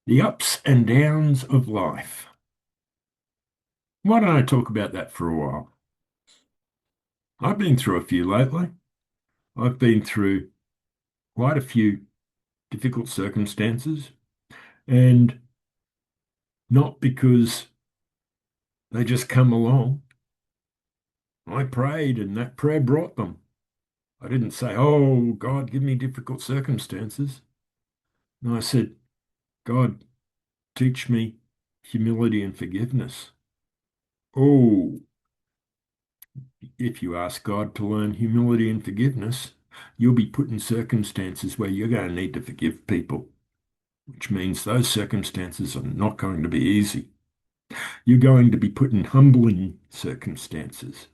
The ups and downs of life. Why don't I talk about that for a while? I've been through a few lately. I've been through quite a few difficult circumstances, and not because they just come along. I prayed, and that prayer brought them. I didn't say, "Oh, God, give me difficult circumstances." No, I said, "God, teach me humility and forgiveness." Oh, if you ask God to learn humility and forgiveness, you'll be put in circumstances where you're going to need to forgive people, which means those circumstances are not going to be easy. You're going to be put in humbling circumstances,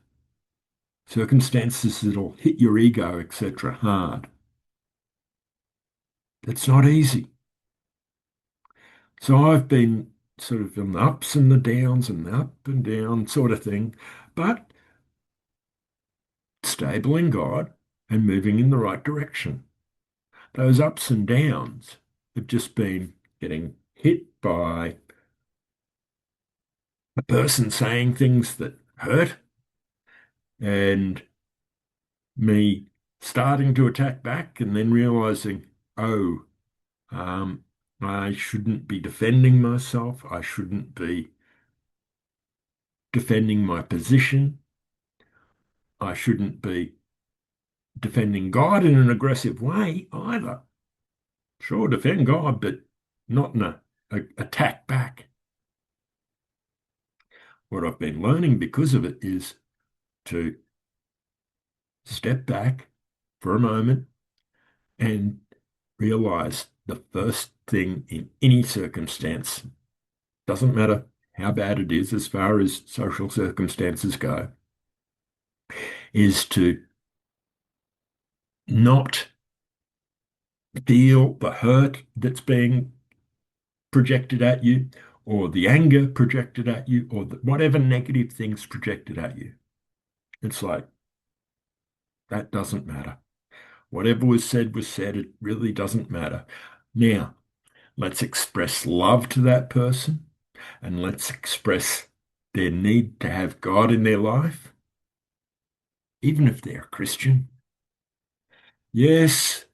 circumstances that'll hit your ego, etc., hard. That's not easy. So I've been sort of on the ups and the downs and the up and down sort of thing, but stable in God and moving in the right direction. Those ups and downs have just been getting hit by a person saying things that hurt and me starting to attack back and then realizing, oh, um, I shouldn't be defending myself. I shouldn't be defending my position. I shouldn't be defending God in an aggressive way either. Sure, defend God, but not in a attack back. What I've been learning because of it is to step back for a moment and realize the first thing in any circumstance, doesn't matter how bad it is as far as social circumstances go, is to not feel the hurt that's being projected at you, or the anger projected at you, or whatever negative things projected at you. It's like, that doesn't matter. Whatever was said was said. It really doesn't matter. Now, let's express love to that person and let's express their need to have God in their life, even if they're a Christian. Yes,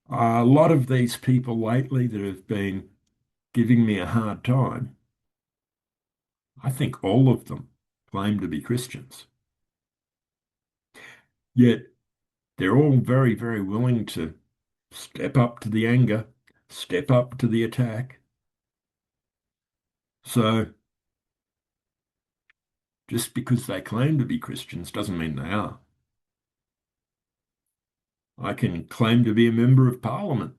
a lot of these people lately that have been giving me a hard time, I think all of them claim to be Christians. Yet they're all very, very willing to step up to the anger, step up to the attack. So just because they claim to be Christians doesn't mean they are. I can claim to be a member of Parliament,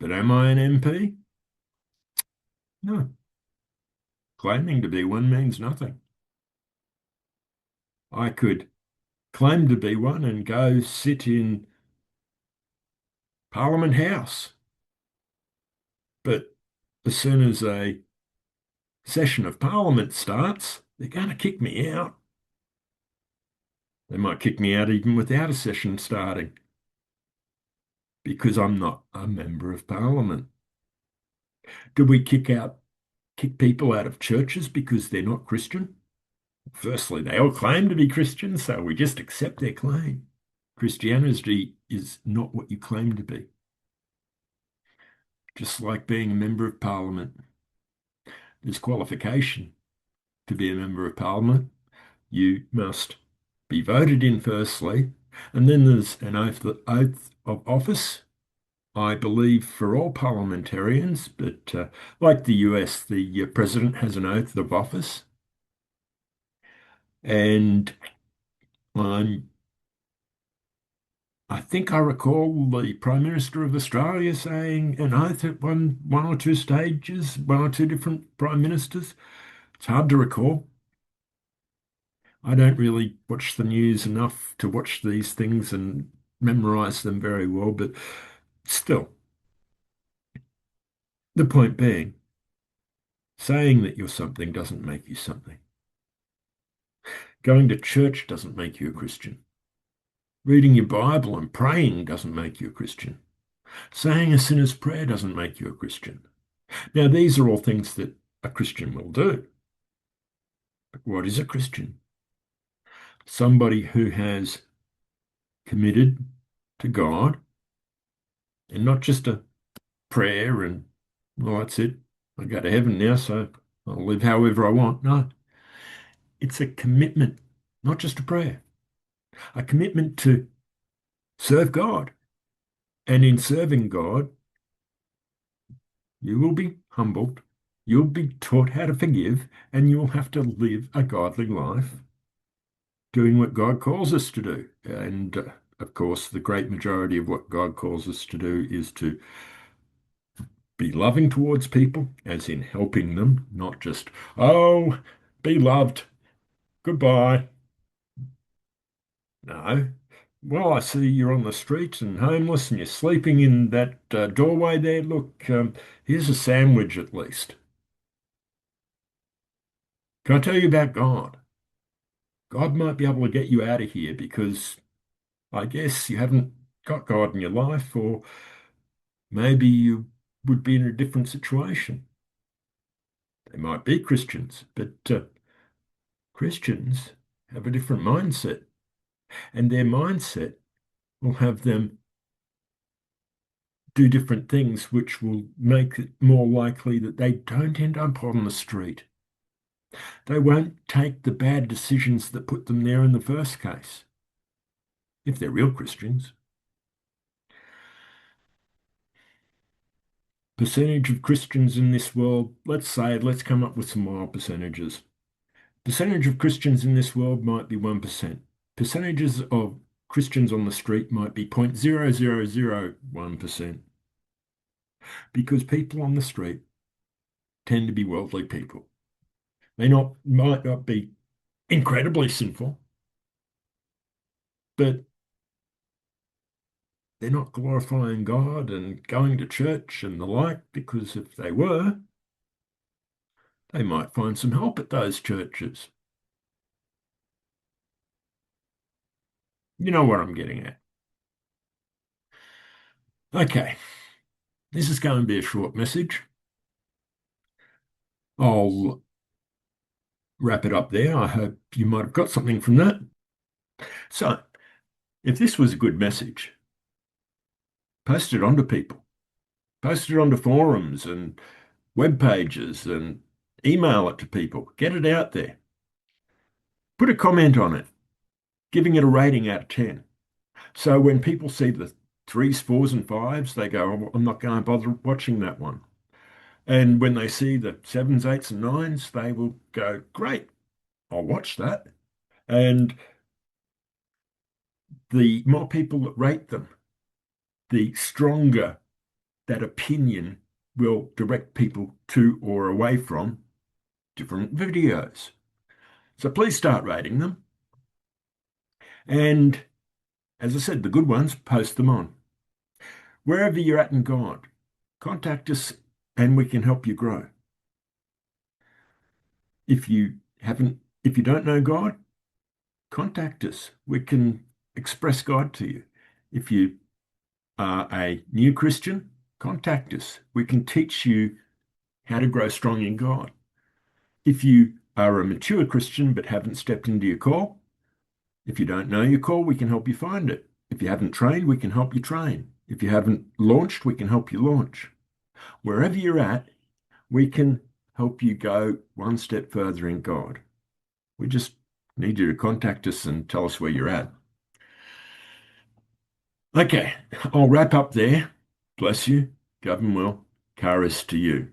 but am I an MP? No. Claiming to be one means nothing. I could claim to be one and go sit in Parliament House, but as soon as a session of Parliament starts, they're going to kick me out. They might kick me out even without a session starting because I'm not a member of Parliament. Do we kick people out of churches because they're not Christian? Firstly, they all claim to be Christians, so we just accept their claim. Christianity is not what you claim to be. Just like being a member of Parliament, there's qualification to be a member of Parliament. You must be voted in firstly, and then there's an oath of office, I believe, for all parliamentarians, but like the US, the president has an oath of office. And I'm I think I recall the Prime Minister of Australia saying an oath at one or two stages, one or two different prime ministers. It's hard to recall. I don't really watch the news enough to watch these things and memorize them very well, but still, the point being, saying that you're something doesn't make you something. Going to church doesn't make you a Christian. Reading your Bible and praying doesn't make you a Christian. Saying a sinner's prayer doesn't make you a Christian. Now, these are all things that a Christian will do. But what is a Christian? Somebody who has committed to God, and not just a prayer and, well, that's it. I go to heaven now, so I'll live however I want. No, it's a commitment, not just a prayer, a commitment to serve God. And in serving God, you will be humbled, you'll be taught how to forgive, and you'll have to live a godly life doing what God calls us to do. And of course, the great majority of what God calls us to do is to be loving towards people, as in helping them, not just, oh, be loved, goodbye. No. Well, I see you're on the street and homeless and you're sleeping in that doorway there. Look, here's a sandwich at least. Can I tell you about God? God might be able to get you out of here because I guess you haven't got God in your life, or maybe you would be in a different situation. They might be Christians, but Christians have a different mindset, and their mindset will have them do different things, which will make it more likely that they don't end up on the street. They won't take the bad decisions that put them there in the first case, if they're real Christians. Percentage of Christians in this world, let's come up with some wild percentages. Percentage of Christians in this world might be 1%. Percentages of Christians on the street might be 0.0001%, because people on the street tend to be worldly people. Might not be incredibly sinful, but they're not glorifying God and going to church and the like, because if they were, they might find some help at those churches. You know what I'm getting at. Okay, this is going to be a short message. I'll wrap it up there. I hope you might have got something from that. So, if this was a good message, post it onto people, post it onto forums and web pages and email it to people. Get it out there. Put a comment on it, giving it a rating out of 10. So when people see the threes, fours, and fives, they go, "Oh, I'm not going to bother watching that one." And when they see the sevens, eights, and nines, they will go, "Great, I'll watch that." And the more people that rate them, the stronger that opinion will direct people to or away from different videos. So please start rating them. And as I said, the good ones, post them on. Wherever you're at in God, contact us and we can help you grow. If you don't know God, contact us. We can express God to you. If you are a new Christian, contact us. We can teach you how to grow strong in God. If you are a mature Christian but haven't stepped into your call, if you don't know your call, we can help you find it. If you haven't trained, we can help you train. If you haven't launched, we can help you launch. Wherever you're at, we can help you go one step further in God. We just need you to contact us and tell us where you're at. Okay, I'll wrap up there. Bless you. Govern well. Charis to you.